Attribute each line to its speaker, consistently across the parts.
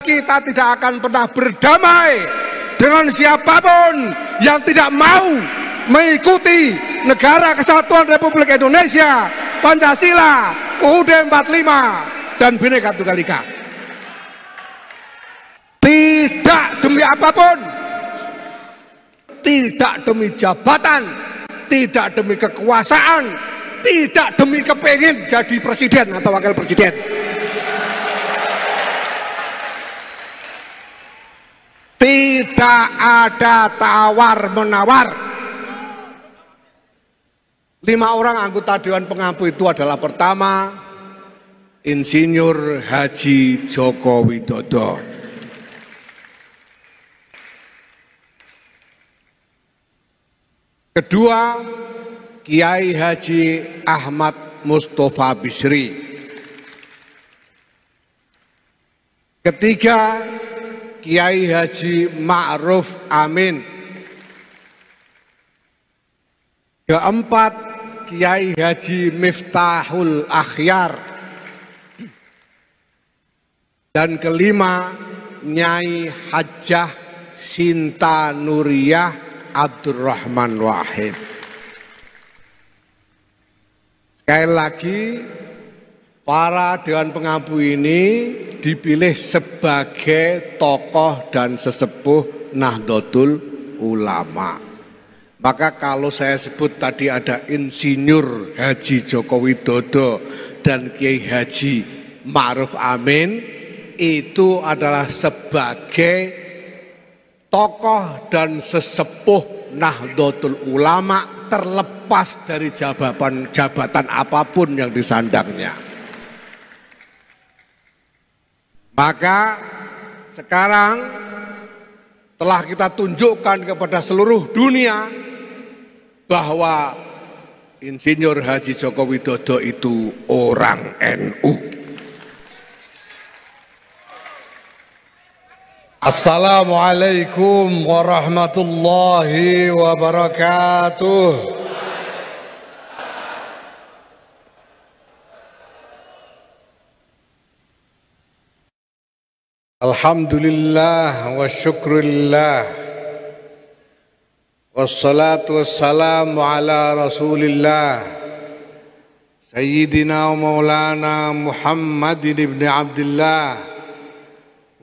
Speaker 1: kita tidak akan pernah berdamai dengan siapapun yang tidak mau mengikuti Negara Kesatuan Republik Indonesia, Pancasila, UUD 45 dan Bhinneka Tunggal Ika. Tidak demi apapun, tidak demi jabatan, tidak demi kekuasaan, tidak demi kepingin jadi presiden atau wakil presiden. Tidak ada tawar-menawar. 5 orang anggota Dewan Pengampu itu adalah pertama, Insinyur Haji Joko Widodo. Kedua, Kiai Haji Ahmad Mustofa Bisri. Ketiga, Kiai Haji Ma'ruf Amin. Keempat, Kiai Haji Miftahul Akhyar. Dan kelima, Nyai Hajjah Sinta Nuriyah Abdurrahman Wahid. Sekali lagi, para Dewan Pengampu ini dipilih sebagai tokoh dan sesepuh Nahdlatul Ulama. Maka kalau saya sebut tadi ada Insinyur Haji Joko Widodo dan Kiai Haji Ma'ruf Amin, itu adalah sebagai tokoh dan sesepuh Nahdlatul Ulama, terlepas dari jabatan apapun yang disandangnya. Maka sekarang telah kita tunjukkan kepada seluruh dunia bahwa Insinyur Haji Joko Widodo itu orang NU. Assalamualaikum warahmatullahi wabarakatuh. Alhamdulillah wa syukurillah wassalatu wassalamu ala rasulillah Sayyidina wa maulana Muhammadin ibn Abdullah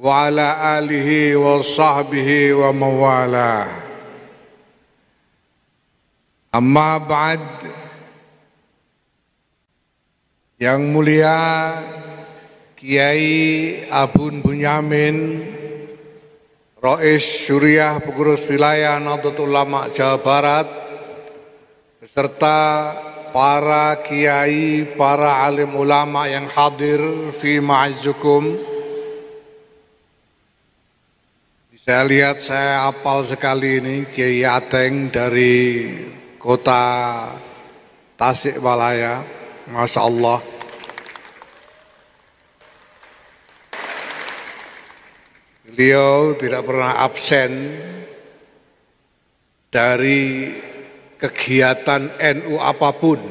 Speaker 1: wa ala alihi wa sahbihi wa mawala. Amma ba'd. Yang mulia Kiai Abun Bunyamin, Rais Syuriah Pengurus Wilayah Nahdlatul Ulama Jawa Barat, beserta para kiai, para alim ulama yang hadir fi ma'azukum. Saya lihat, saya hafal sekali ini Kiai Ateng dari kota Tasikmalaya, Masya Allah. Beliau tidak pernah absen dari kegiatan NU apapun.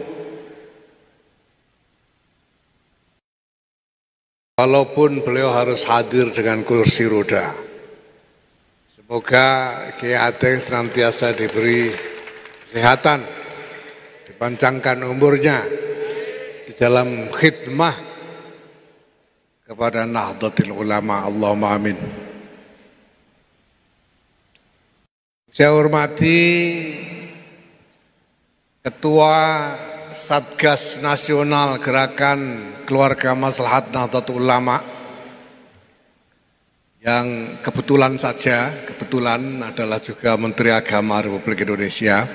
Speaker 1: Walaupun beliau harus hadir dengan kursi roda. Semoga Kiai Ateng senantiasa diberi kesehatan, dipanjangkan umurnya di dalam khidmah kepada Nahdlatul Ulama. Allahumma amin. Saya hormati Ketua Satgas Nasional Gerakan Keluarga Maslahat Nahdlatul Ulama yang kebetulan adalah juga Menteri Agama Republik Indonesia,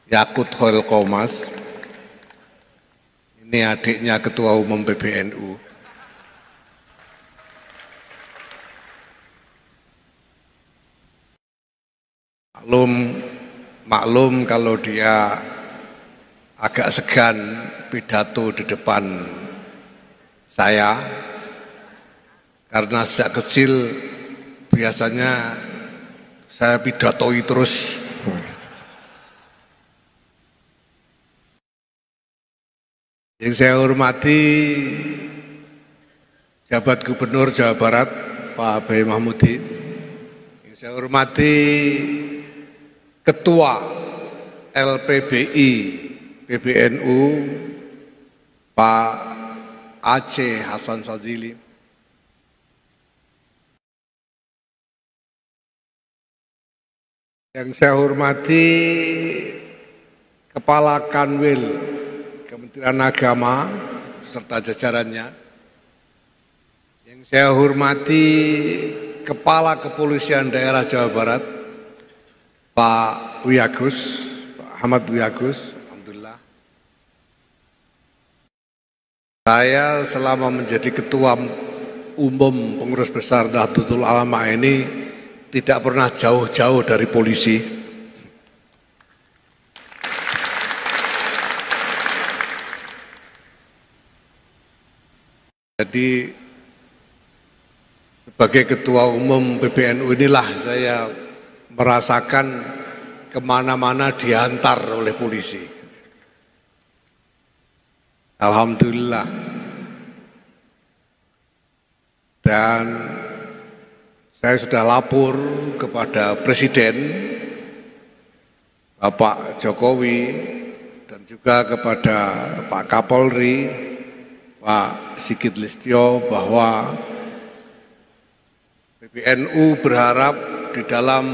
Speaker 1: Yakut Khairul Qomas. Ini adiknya Ketua Umum PBNU. Maklum kalau dia agak segan pidato di depan saya, karena sejak kecil biasanya saya pidatoi terus. Yang saya hormati Jabat Gubernur Jawa Barat Pak B. Mahmudi, yang saya hormati Ketua LPBI PBNU Pak Aceh Hasan Sadzili, yang saya hormati Kepala Kanwil Kementerian Agama serta jajarannya, yang saya hormati Kepala Kepolisian Daerah Jawa Barat Pak Wiyagus, Pak Ahmad Wiyagus. Alhamdulillah, saya selama menjadi Ketua Umum Pengurus Besar Nahdlatul Ulama ini tidak pernah jauh-jauh dari polisi. Jadi sebagai Ketua Umum PBNU inilah saya merasakan kemana-mana diantar oleh polisi. Alhamdulillah. Dan saya sudah lapor kepada Presiden Bapak Jokowi dan juga kepada Pak Kapolri Pak Sigit Listio bahwa PBNU berharap di dalam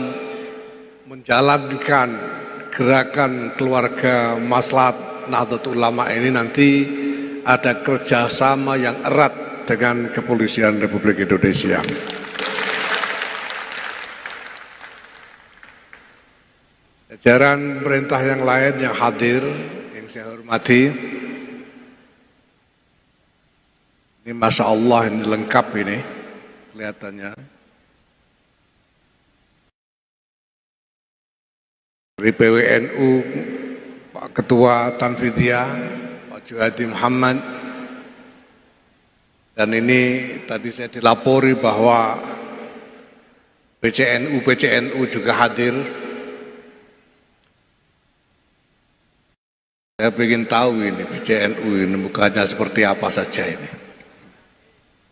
Speaker 1: menjalankan gerakan keluarga Maslahat Nahdlatul Ulama ini nanti ada kerjasama yang erat dengan Kepolisian Republik Indonesia. Jajaran perintah yang lain yang hadir, yang saya hormati, ini Masya Allah ini lengkap ini kelihatannya. Dari PWNU, Pak Ketua Tanfidiyah, Pak Juhadi Muhammad, dan ini tadi saya dilapori bahwa PCNU juga hadir. Saya ingin tahu ini PCNU ini mukanya seperti apa saja ini.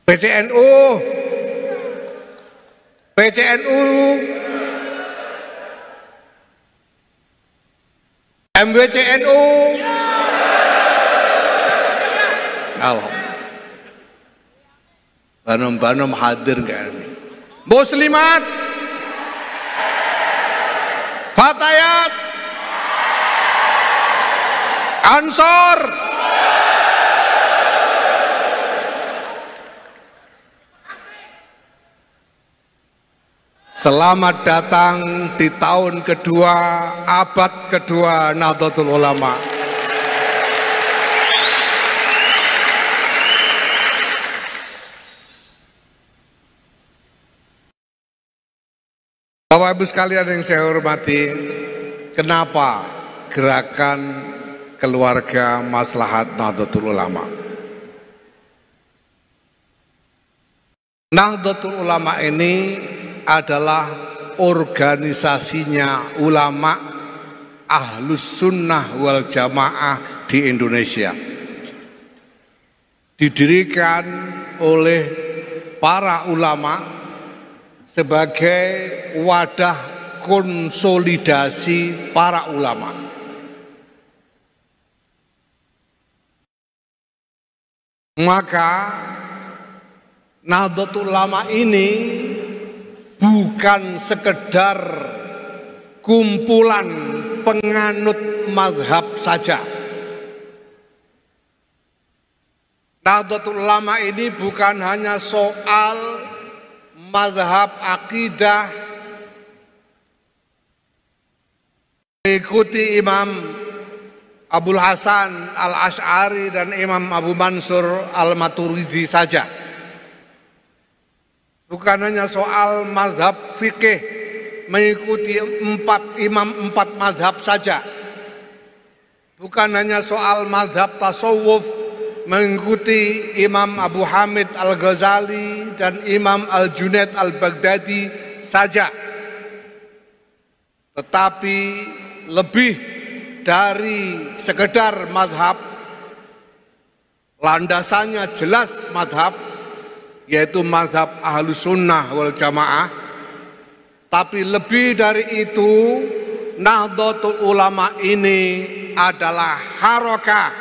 Speaker 1: PCNU, MWCNU, Banom-banom hadir nggak ini? Muslimat, Fatayat, Ansor, selamat datang di tahun kedua, abad kedua Nahdlatul Ulama. Bapak Ibu sekalian yang saya hormati, kenapa gerakan keluarga Maslahat Nahdlatul Ulama? Nahdlatul Ulama ini adalah organisasinya ulama Ahlus Sunnah wal Jamaah di Indonesia. Didirikan oleh para ulama sebagai wadah konsolidasi para ulama. Maka Nahdlatul Ulama ini bukan sekedar kumpulan penganut mazhab saja. Nahdlatul Ulama ini bukan hanya soal mazhab akidah, mengikuti Imam Abul Hasan Al-Asy'ari dan Imam Abu Mansur Al-Maturidi saja. Bukan hanya soal mazhab fikih, mengikuti empat mazhab saja. Bukan hanya soal mazhab tasawuf, mengikuti Imam Abu Hamid Al-Ghazali dan Imam Al-Junaid Al-Baghdadi saja. Tetapi lebih dari sekedar mazhab, landasannya jelas mazhab, yaitu mazhab Ahlus Sunnah wal Jamaah. Tapi lebih dari itu, Nahdlatul Ulama ini adalah harakah.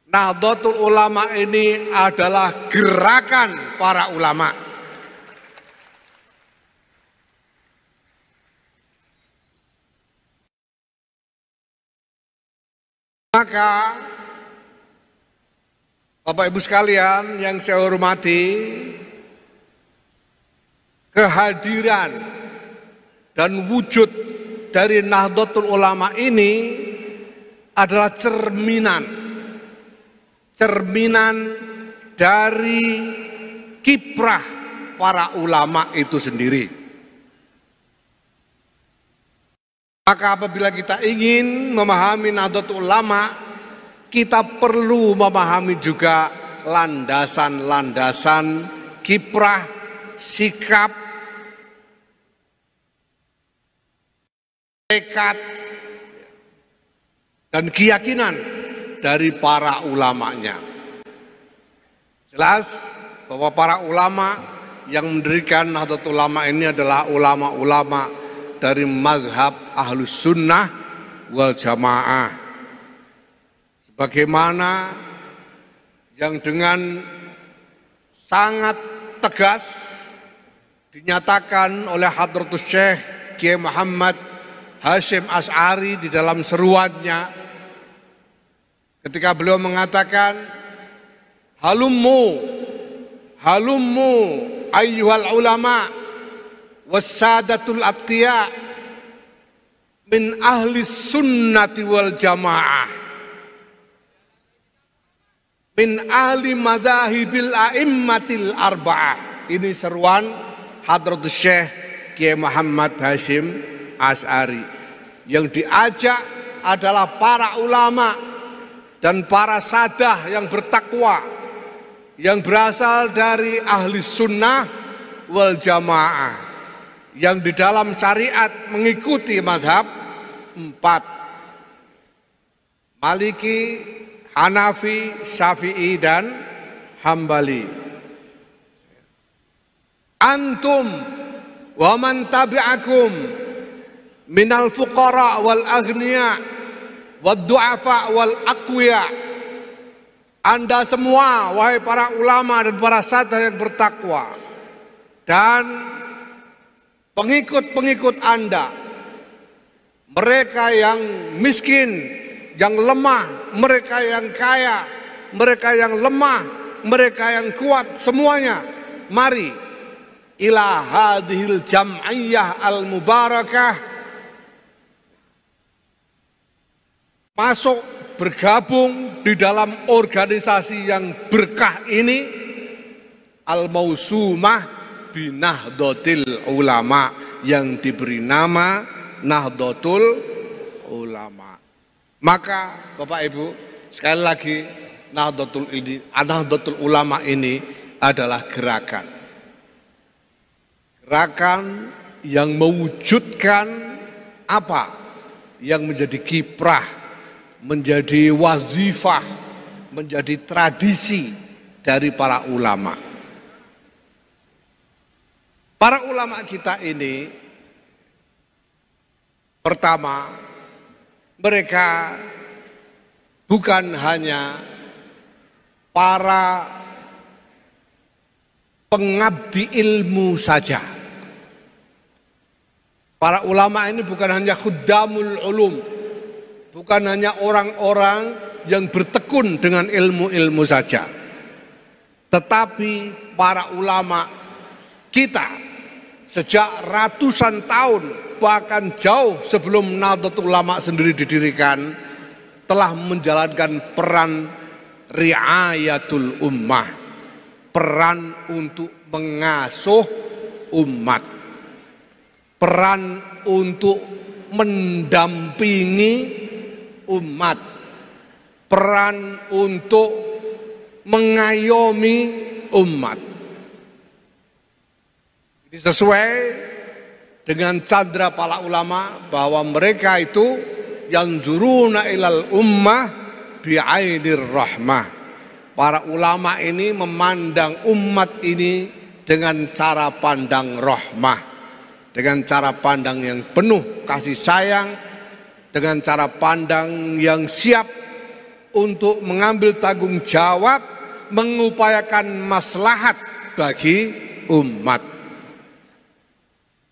Speaker 1: Nahdlatul Ulama ini adalah gerakan para ulama. Maka Bapak Ibu sekalian yang saya hormati, kehadiran dan wujud dari Nahdlatul Ulama ini adalah cerminan dari kiprah para ulama itu sendiri. Maka apabila kita ingin memahami Nahdlatul Ulama, kita perlu memahami juga landasan-landasan kiprah, sikap, tekad, dan keyakinan dari para ulamanya. Jelas bahwa para ulama yang mendirikan Nahdlatul Ulama ini adalah ulama-ulama dari mazhab Ahlus Sunnah wal Jamaah. Sebagaimana yang dengan sangat tegas dinyatakan oleh Hadratus Syekh Kiai Muhammad Hasyim Asy'ari di dalam seruannya ketika beliau mengatakan, halummu ayyuhal ulama wassadatul atqiya min ahli sunnati wal jamaah min ahli madhahibil a'immatil arba'ah. Ini seruan Hadratus Syekh Kiai Muhammad Hasyim Asy'ari. Yang diajak adalah para ulama dan para sadah yang bertakwa, yang berasal dari ahli sunnah wal jamaah, yang di dalam syariat mengikuti mazhab 4, Maliki, Hanafi, Syafi'i, dan Hambali. Antum wa man tabi'akum minal fuqara wal aghniya wad du'afa wal aqwiya. Anda semua, wahai para ulama dan para sadah yang bertakwa, dan pengikut-pengikut Anda, mereka yang miskin, yang lemah, mereka yang kaya, mereka yang lemah, mereka yang kuat, semuanya mari ila hadhil jam'iyah al mubarakah, masuk bergabung di dalam organisasi yang berkah ini, al-mausumah binahdlatil ulama, yang diberi nama Nahdlatul Ulama. Maka Bapak Ibu, sekali lagi, Nahdlatul Ulama ini adalah gerakan yang mewujudkan apa yang menjadi kiprah, menjadi wazifah, menjadi tradisi dari para ulama. Para ulama kita ini, pertama, mereka bukan hanya para pengabdi ilmu saja. Para ulama ini bukan hanya khuddamul ulum, bukan hanya orang-orang yang bertekun dengan ilmu-ilmu saja, tetapi para ulama kita sejak ratusan tahun, bahkan jauh sebelum Nahdlatul Ulama sendiri didirikan, telah menjalankan peran riayatul ummah, peran untuk mengasuh umat, peran untuk mendampingi umat, peran untuk mengayomi umat. Ini sesuai dengan candra para ulama bahwa mereka itu yang yanzuruna ilal ummah bi'ainir rahmah. para ulama ini memandang umat ini dengan cara pandang rahmah, dengan cara pandang yang penuh kasih sayang, dengan cara pandang yang siap untuk mengambil tanggung jawab, mengupayakan maslahat bagi umat.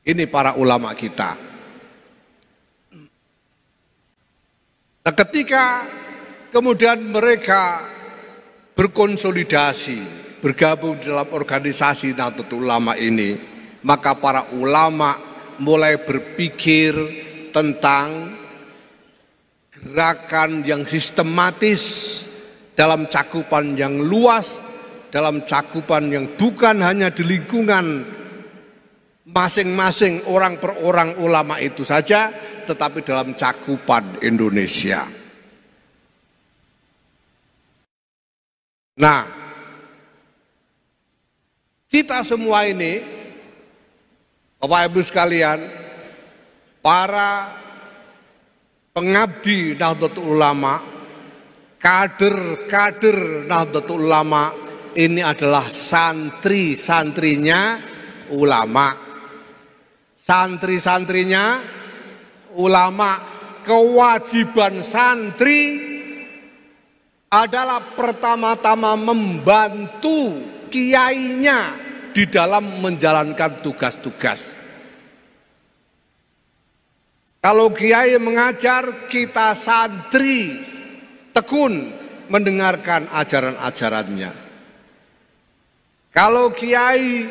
Speaker 1: Ini para ulama kita. Nah, ketika kemudian mereka berkonsolidasi, bergabung dalam organisasi Nahdlatul Ulama ini, maka para ulama mulai berpikir tentang gerakan yang sistematis dalam cakupan yang luas, dalam cakupan yang bukan hanya di lingkungan masing-masing orang per orang ulama itu saja, tetapi dalam cakupan Indonesia. Nah, kita semua ini, Bapak Ibu sekalian, para pengabdi Nahdlatul Ulama, kader-kader Nahdlatul Ulama, ini adalah santri-santrinya ulama. Santri-santrinya ulama. Kewajiban santri adalah pertama-tama membantu kiainya di dalam menjalankan tugas-tugas. Kalau kiai mengajar, kita santri tekun mendengarkan ajaran-ajarannya. Kalau kiai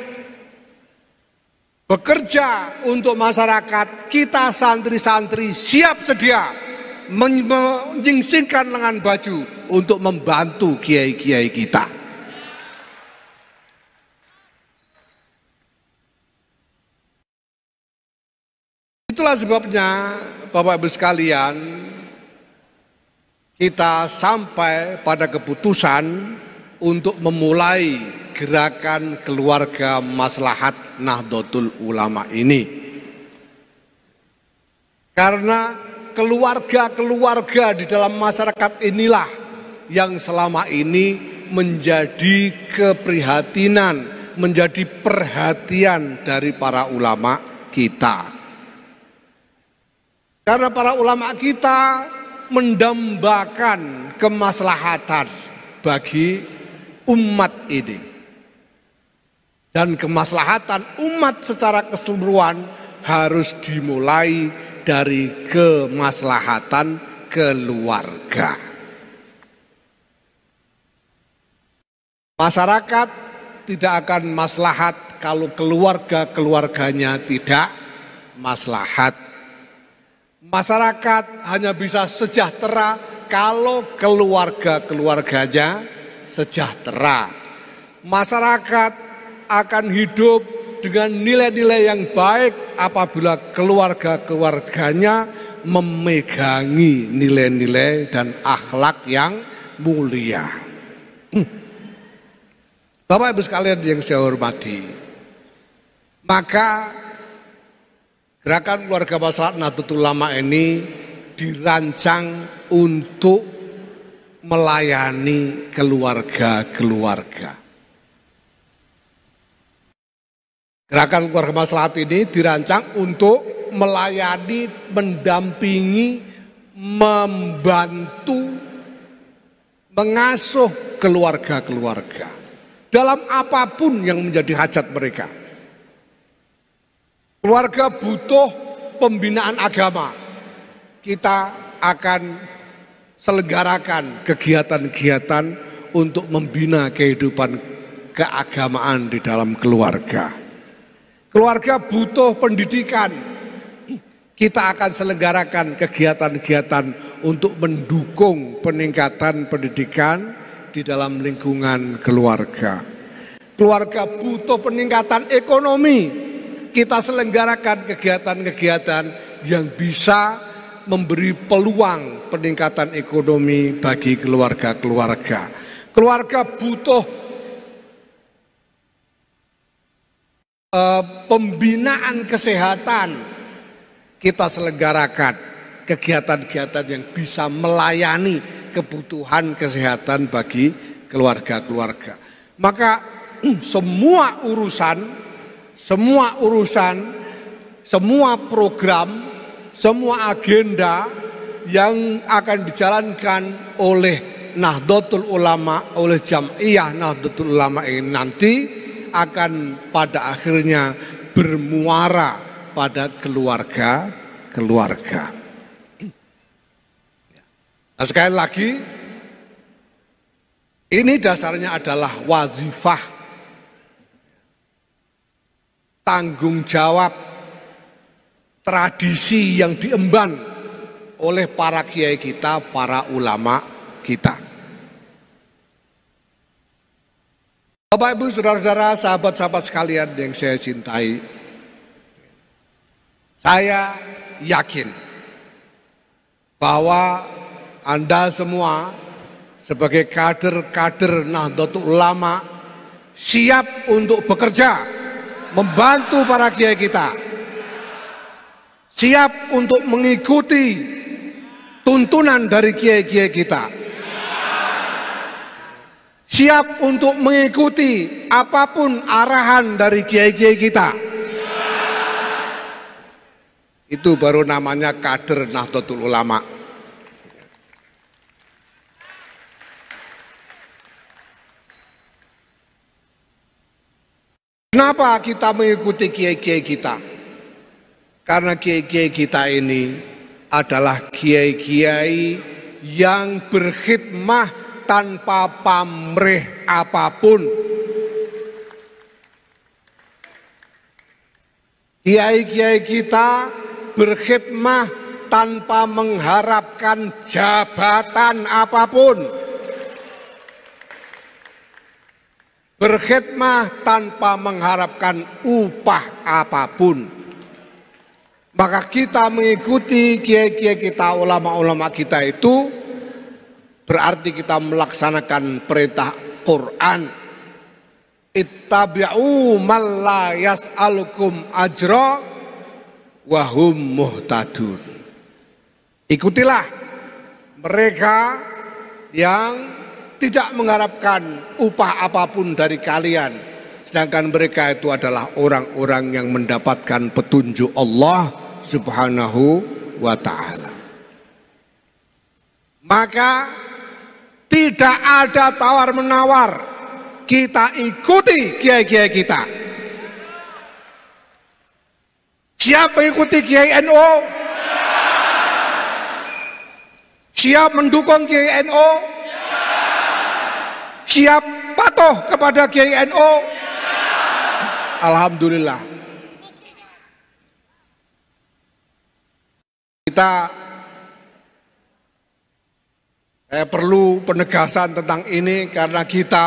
Speaker 1: bekerja untuk masyarakat, kita santri-santri siap sedia menyingsingkan lengan baju untuk membantu kiai-kiai kita. Itulah sebabnya Bapak Ibu sekalian, kita sampai pada keputusan untuk memulai gerakan keluarga maslahat Nahdlatul Ulama ini. Karena keluarga-keluarga di dalam masyarakat inilah yang selama ini menjadi keprihatinan, menjadi perhatian dari para ulama kita. Karena para ulama kita mendambakan kemaslahatan bagi umat ini. Dan kemaslahatan umat secara keseluruhan harus dimulai dari kemaslahatan keluarga. Masyarakat tidak akan maslahat kalau keluarga-keluarganya tidak maslahat. Masyarakat hanya bisa sejahtera kalau keluarga-keluarganya sejahtera. Masyarakat akan hidup dengan nilai-nilai yang baik apabila keluarga-keluarganya memegangi nilai-nilai dan akhlak yang mulia. Bapak Ibu sekalian yang saya hormati, maka gerakan keluarga maslahat Nahdlatul Ulama ini dirancang untuk melayani keluarga-keluarga. Gerakan keluarga maslahat ini dirancang untuk melayani, mendampingi, membantu, mengasuh keluarga-keluarga dalam apapun yang menjadi hajat mereka. Keluarga butuh pembinaan agama. Kita akan selenggarakan kegiatan-kegiatan untuk membina kehidupan keagamaan di dalam keluarga. Keluarga butuh pendidikan. Kita akan selenggarakan kegiatan-kegiatan untuk mendukung peningkatan pendidikan di dalam lingkungan keluarga. Keluarga butuh peningkatan ekonomi. Kita selenggarakan kegiatan-kegiatan yang bisa memberi peluang peningkatan ekonomi bagi keluarga-keluarga. Keluarga butuh pembinaan kesehatan. Kita selenggarakan kegiatan-kegiatan yang bisa melayani kebutuhan kesehatan bagi keluarga-keluarga. Maka semua urusan, semua program, semua agenda yang akan dijalankan oleh Nahdlatul Ulama, oleh Jam'iyah Nahdlatul Ulama ini nanti akan pada akhirnya bermuara pada keluarga-keluarga. Nah, sekali lagi, ini dasarnya adalah wazifah, tanggung jawab, tradisi yang diemban oleh para kiai kita, para ulama kita. Bapak, Ibu, saudara-saudara, sahabat-sahabat sekalian yang saya cintai, saya yakin bahwa Anda semua sebagai kader-kader Nahdlatul Ulama siap untuk bekerja, membantu para kiai kita, siap untuk mengikuti tuntunan dari kiai-kiai kita, siap untuk mengikuti apapun arahan dari kiai-kiai kita. Itu baru namanya kader Nahdlatul Ulama. Kenapa kita mengikuti kiai-kiai kita? Karena kiai-kiai kita ini adalah kiai-kiai yang berkhidmah tanpa pamrih apapun. Kiai-kiai kita berkhidmah tanpa mengharapkan jabatan apapun. Berkhidmah tanpa mengharapkan upah apapun. Maka kita mengikuti kiai-kiai kita, ulama-ulama kita itu berarti kita melaksanakan perintah Quran. Ittabi'u man la yas'alukum ajra wa hum muhtadun. Ikutilah mereka yang tidak mengharapkan upah apapun dari kalian, sedangkan mereka itu adalah orang-orang yang mendapatkan petunjuk Allah Subhanahu wa ta'ala. Maka tidak ada tawar-menawar, kita ikuti kiai-kiai kita. Siap mengikuti Kiai NU? Siap mendukung Kiai NU? Siap patuh kepada Kiai NU? Alhamdulillah. Kita perlu penegasan tentang ini karena kita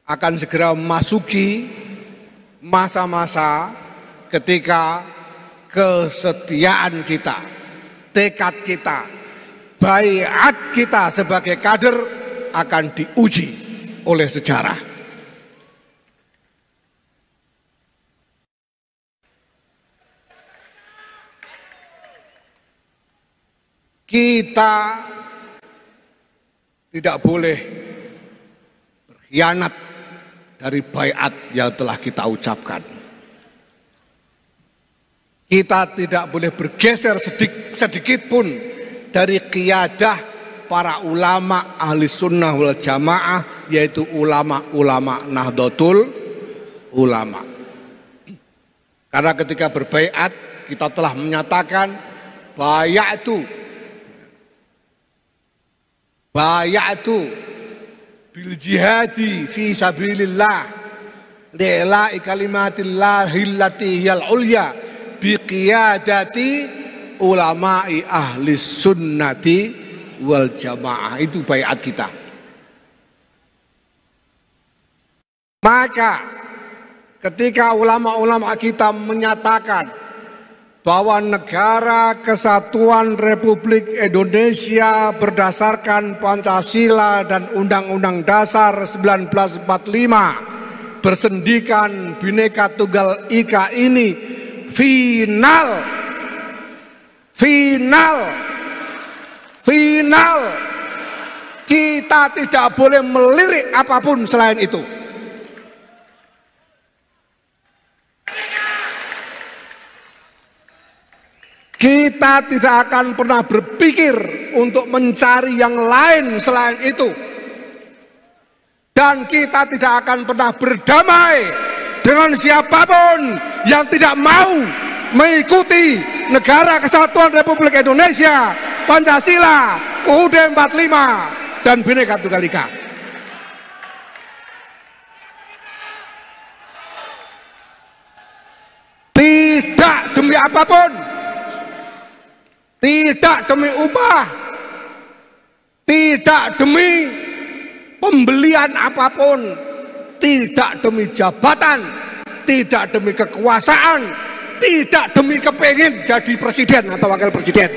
Speaker 1: akan segera memasuki masa-masa ketika kesetiaan kita, tekad kita, baiat kita sebagai kader akan diuji oleh sejarah. Kita tidak boleh berkhianat dari baiat yang telah kita ucapkan. Kita tidak boleh bergeser sedikit pun dari qiyadah para ulama ahli sunnah wal jamaah, yaitu ulama-ulama Nahdlatul Ulama. Karena ketika berbaiat kita telah menyatakan bayatu bil jihadi fi sabilillah li'la'i kalimatillahillati hiyal ulya biqiyadati ulama'i ahli sunnati wal jamaah. Itu baiat kita. Maka ketika ulama-ulama kita menyatakan bahwa negara kesatuan Republik Indonesia berdasarkan Pancasila dan Undang-Undang Dasar 1945 bersendikan Bhinneka Tunggal Ika ini final. Kita tidak boleh melirik apapun selain itu. Kita tidak akan pernah berpikir untuk mencari yang lain selain itu. Dan kita tidak akan pernah berdamai dengan siapapun yang tidak mau mengikuti Negara Kesatuan Republik Indonesia, Pancasila, UUD 45, dan Bhinneka Tunggal Ika. Tidak demi apapun, tidak demi upah, tidak demi pembelian apapun, tidak demi jabatan, tidak demi kekuasaan, tidak demi kepingin jadi presiden atau wakil presiden.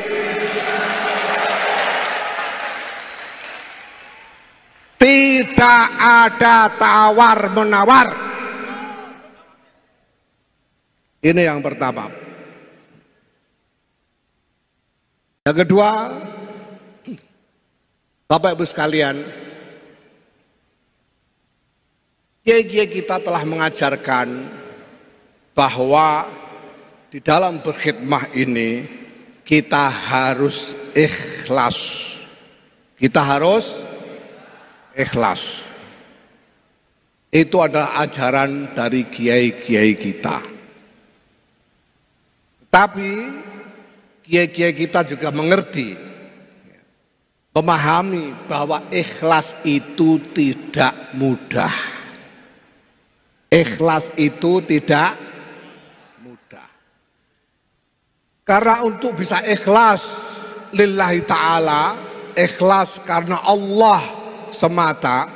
Speaker 1: Tidak ada tawar-menawar. Ini yang pertama. Yang kedua, Bapak Ibu sekalian, kiai-kiai kita telah mengajarkan bahwa di dalam berkhidmah ini kita harus ikhlas. Kita harus ikhlas. Itu adalah ajaran dari kiai-kiai kita. Tapi kiai-kiai kita juga mengerti, memahami bahwa ikhlas itu tidak mudah. Ikhlas itu tidak mudah. Karena untuk bisa ikhlas lillahi ta'ala, ikhlas karena Allah semata,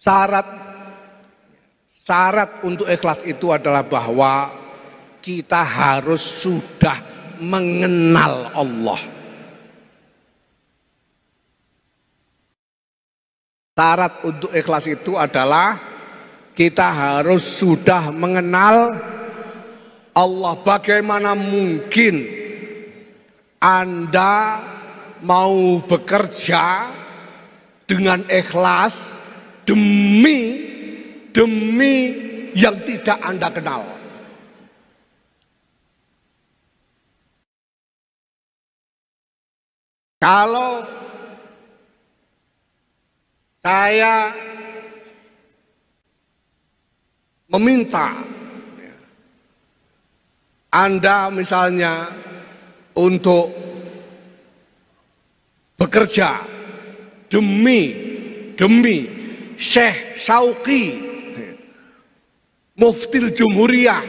Speaker 1: syarat untuk ikhlas itu adalah bahwa kita harus sudah mengenal Allah. Syarat untuk ikhlas itu adalah kita harus sudah mengenal Allah. Bagaimana mungkin Anda mau bekerja dengan ikhlas demi yang tidak Anda kenal? Kalau saya meminta Anda misalnya untuk bekerja demi Syekh Syauqi, Muftil Jumhuriyah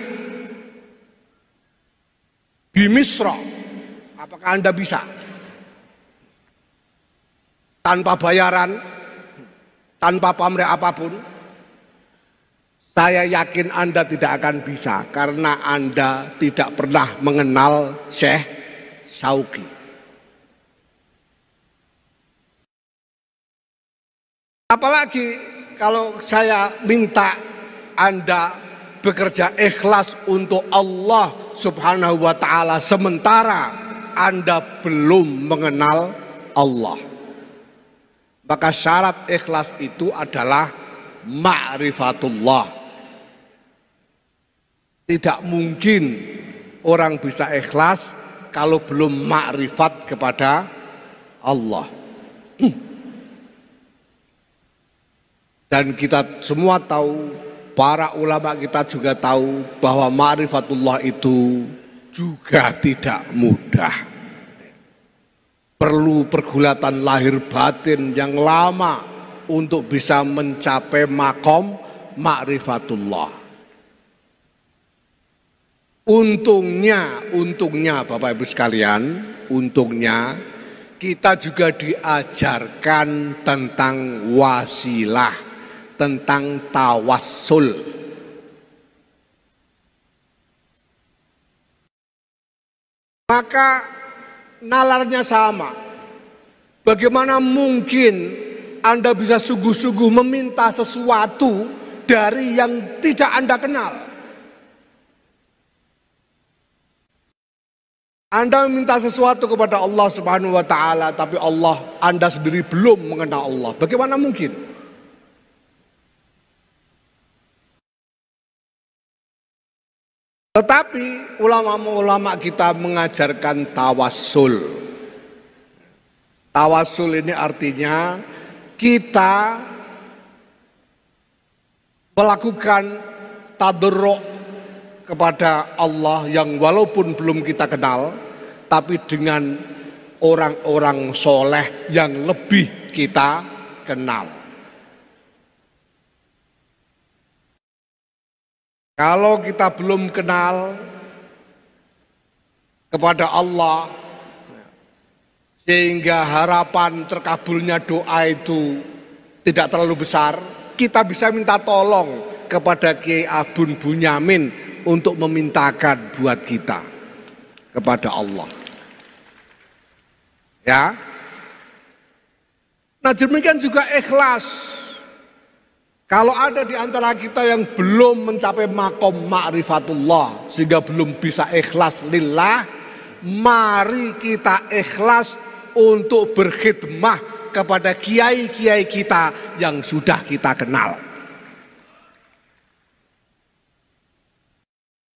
Speaker 1: di Misra, apakah Anda bisa? Tanpa bayaran, tanpa pamrih apapun? Saya yakin Anda tidak akan bisa, karena Anda tidak pernah mengenal Syekh Syauqi. Apalagi kalau saya minta Anda bekerja ikhlas untuk Allah Subhanahu wa ta'ala, sementara Anda belum mengenal Allah. Maka syarat ikhlas itu adalah ma'rifatullah. Tidak mungkin orang bisa ikhlas kalau belum ma'rifat kepada Allah. Dan kita semua tahu, para ulama kita juga tahu bahwa ma'rifatullah itu juga tidak mudah. Perlu pergulatan lahir batin yang lama untuk bisa mencapai makom ma'rifatullah. Untungnya Bapak Ibu sekalian, untungnya kita juga diajarkan tentang wasilah, tentang tawassul. Maka nalarnya sama. Bagaimana mungkin Anda bisa sungguh-sungguh meminta sesuatu dari yang tidak Anda kenal? Anda meminta sesuatu kepada Allah Subhanahu wa taala, tapi Anda sendiri belum mengenal Allah. Bagaimana mungkin? Tetapi ulama-ulama kita mengajarkan tawassul. Tawassul ini artinya kita melakukan tadarruk kepada Allah yang walaupun belum kita kenal, tapi dengan orang-orang soleh yang lebih kita kenal. Kalau kita belum kenal kepada Allah, sehingga harapan terkabulnya doa itu tidak terlalu besar, kita bisa minta tolong kepada Kiai Abun Bunyamin untuk memintakan buat kita kepada Allah. Ya. Nah, demikian juga ikhlas. Kalau ada di antara kita yang belum mencapai makom ma'rifatullah sehingga belum bisa ikhlas lillah, mari kita ikhlas untuk berkhidmah kepada kiai-kiai kita yang sudah kita kenal.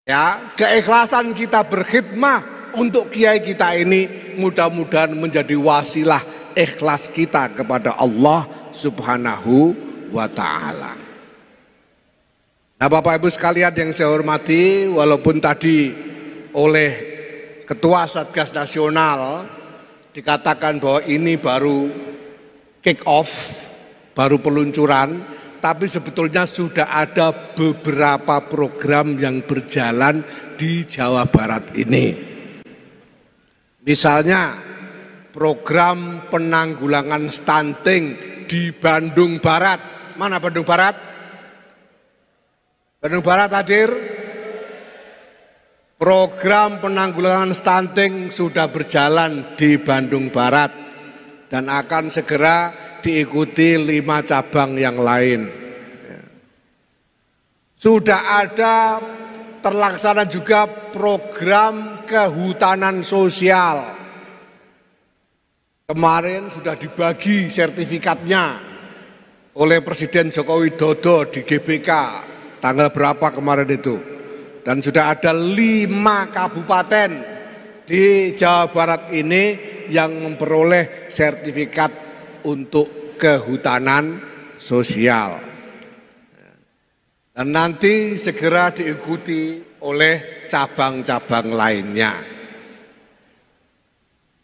Speaker 1: Ya, keikhlasan kita berkhidmah untuk kiai kita ini mudah-mudahan menjadi wasilah ikhlas kita kepada Allah Subhanahu wa ta'ala. Nah, Bapak Ibu sekalian yang saya hormati, walaupun tadi oleh Ketua Satgas Nasional dikatakan bahwa ini baru kick off, baru peluncuran, tapi sebetulnya sudah ada beberapa program yang berjalan di Jawa Barat ini. Misalnya program penanggulangan stunting di Bandung Barat. Mana Bandung Barat? Bandung Barat hadir. Program penanggulangan stunting sudah berjalan di Bandung Barat dan akan segera diikuti 5 cabang yang lain. Sudah ada terlaksana juga program kehutanan sosial. Kemarin sudah dibagi sertifikatnya oleh Presiden Joko Widodo di GBK tanggal berapa kemarin itu. Dan sudah ada 5 kabupaten di Jawa Barat ini yang memperoleh sertifikat untuk kehutanan sosial. Dan nanti segera diikuti oleh cabang-cabang lainnya.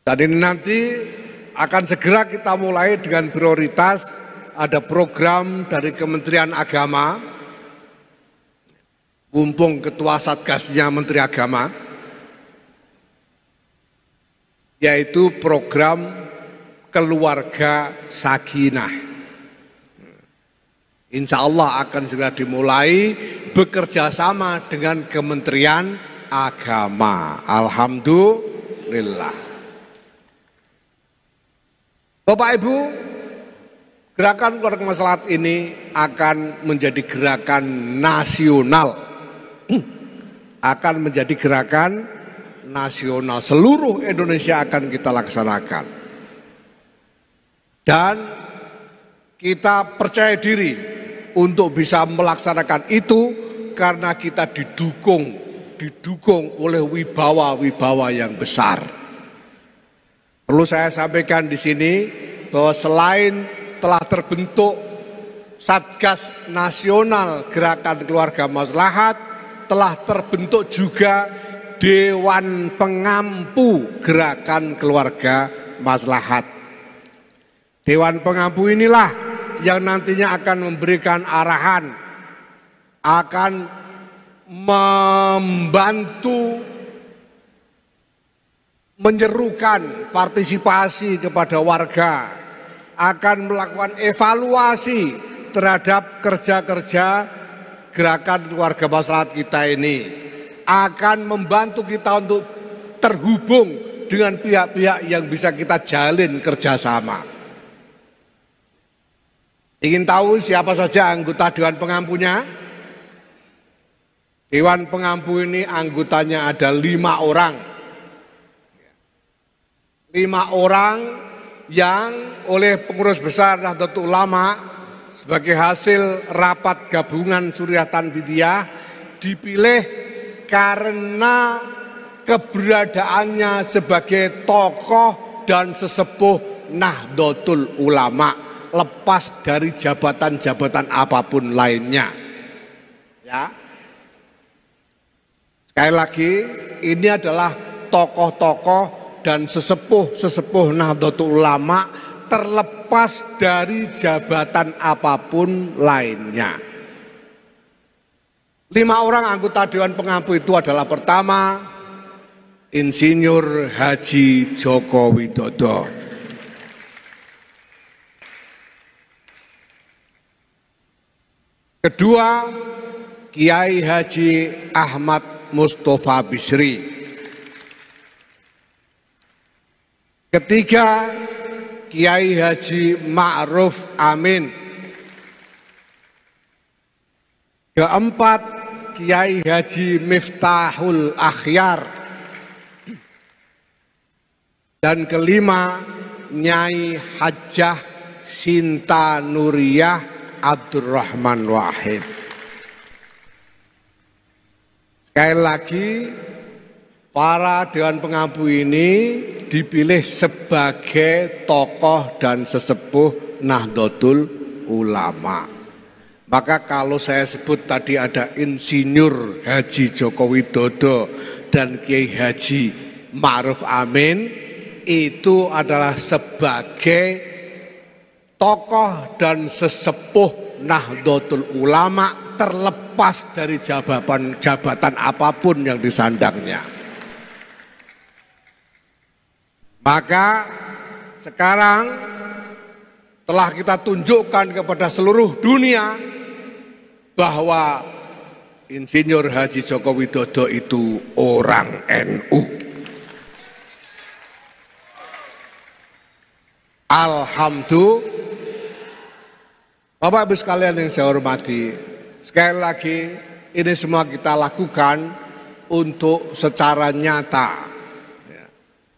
Speaker 1: Dan ini nanti akan segera kita mulai dengan prioritas. Ada program dari Kementerian Agama, mumpung Ketua Satgasnya Menteri Agama, yaitu program Keluarga Sakinah. Insya Allah akan segera dimulai bekerja sama dengan Kementerian Agama. Alhamdulillah. Bapak Ibu, gerakan keluarga maslahat ini akan menjadi gerakan nasional. Akan menjadi gerakan nasional. Seluruh Indonesia akan kita laksanakan. Dan kita percaya diri untuk bisa melaksanakan itu karena kita didukung oleh wibawa-wibawa yang besar. Perlu saya sampaikan di sini bahwa selain telah terbentuk Satgas Nasional Gerakan Keluarga Maslahat, telah terbentuk juga Dewan Pengampu Gerakan Keluarga Maslahat. Dewan Pengampu inilah yang nantinya akan memberikan arahan, akan membantu menyerukan partisipasi kepada warga, akan melakukan evaluasi terhadap kerja-kerja gerakan keluarga maslahat kita ini, akan membantu kita untuk terhubung dengan pihak-pihak yang bisa kita jalin kerjasama. Ingin tahu siapa saja anggota Dewan Pengampunya? Dewan Pengampu ini anggotanya ada 5 orang. 5 orang yang oleh pengurus besar Nahdlatul Ulama sebagai hasil rapat gabungan Suryatan Bidiyah dipilih karena keberadaannya sebagai tokoh dan sesepuh Nahdlatul Ulama, lepas dari jabatan-jabatan apapun lainnya. Ya. Sekali lagi, ini adalah tokoh-tokoh dan sesepuh-sesepuh Nahdlatul Ulama terlepas dari jabatan apapun lainnya. 5 orang anggota Dewan Pengampu itu adalah pertama, Insinyur Haji Joko Widodo. Kedua, Kiai Haji Ahmad Mustofa Bisri. Ketiga, Kiai Haji Ma'ruf Amin. Keempat, Kiai Haji Miftahul Akhyar. Dan kelima, Nyai Hajjah Sinta Nuriyah Abdurrahman Wahid. Sekali lagi, para Dewan Pengampu ini dipilih sebagai tokoh dan sesepuh Nahdlatul Ulama. Maka kalau saya sebut tadi ada Insinyur Haji Joko Widodo dan Kiai Haji Ma'ruf Amin, itu adalah sebagai tokoh dan sesepuh Nahdlatul Ulama terlepas dari jabatan apapun yang disandangnya. Maka sekarang telah kita tunjukkan kepada seluruh dunia bahwa Insinyur Haji Joko Widodo itu orang NU. Alhamdulillah. Bapak Ibu sekalian yang saya hormati, sekali lagi ini semua kita lakukan untuk secara nyata.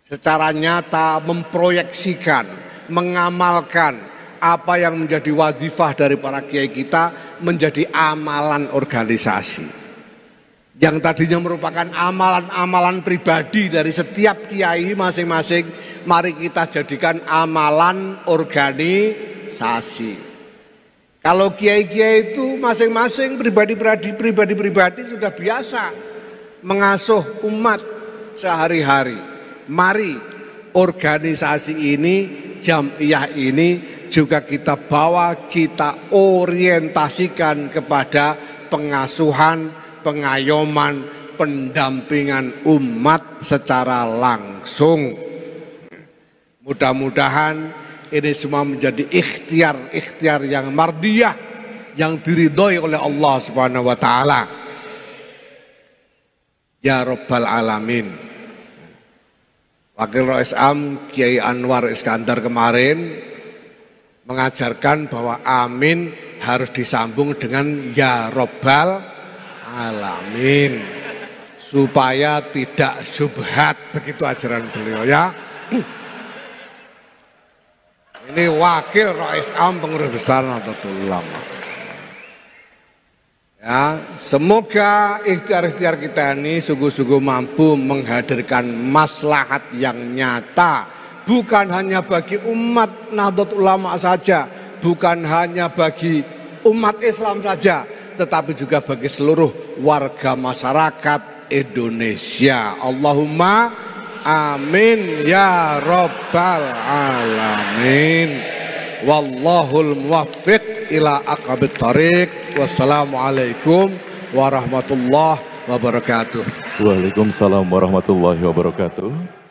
Speaker 1: Secara nyata memproyeksikan, mengamalkan apa yang menjadi wadifah dari para kiai kita menjadi amalan organisasi. Yang tadinya merupakan amalan-amalan pribadi dari setiap kiai masing-masing, mari kita jadikan amalan organisasi. Kalau kiai-kiai itu masing-masing pribadi-pribadi sudah biasa mengasuh umat sehari-hari. Mari organisasi ini, jamiah ini juga kita bawa, kita orientasikan kepada pengasuhan, pengayoman, pendampingan umat secara langsung. Mudah-mudahan ini semua menjadi ikhtiar yang mardiyah, yang diridhoi oleh Allah Subhanahu wa taala. Ya Rabbal Alamin. Wakil Rais Am Kiai Anwar Iskandar kemarin mengajarkan bahwa amin harus disambung dengan ya Rabbal Alamin supaya tidak syubhat, begitu ajaran beliau ya. Ini Wakil Rais Am Pengurus Besar Nahdlatul Ulama. Ya, semoga ikhtiar-ikhtiar kita ini sungguh-sungguh mampu menghadirkan maslahat yang nyata, bukan hanya bagi umat Nahdlatul Ulama saja, bukan hanya bagi umat Islam saja, tetapi juga bagi seluruh warga masyarakat Indonesia. Allahumma amin ya Rabbal Alamin. Wallahul muwaffiq ila aqabit thariq. Wassalamualaikum warahmatullahi wabarakatuh.
Speaker 2: Waalaikumsalam warahmatullahi wabarakatuh.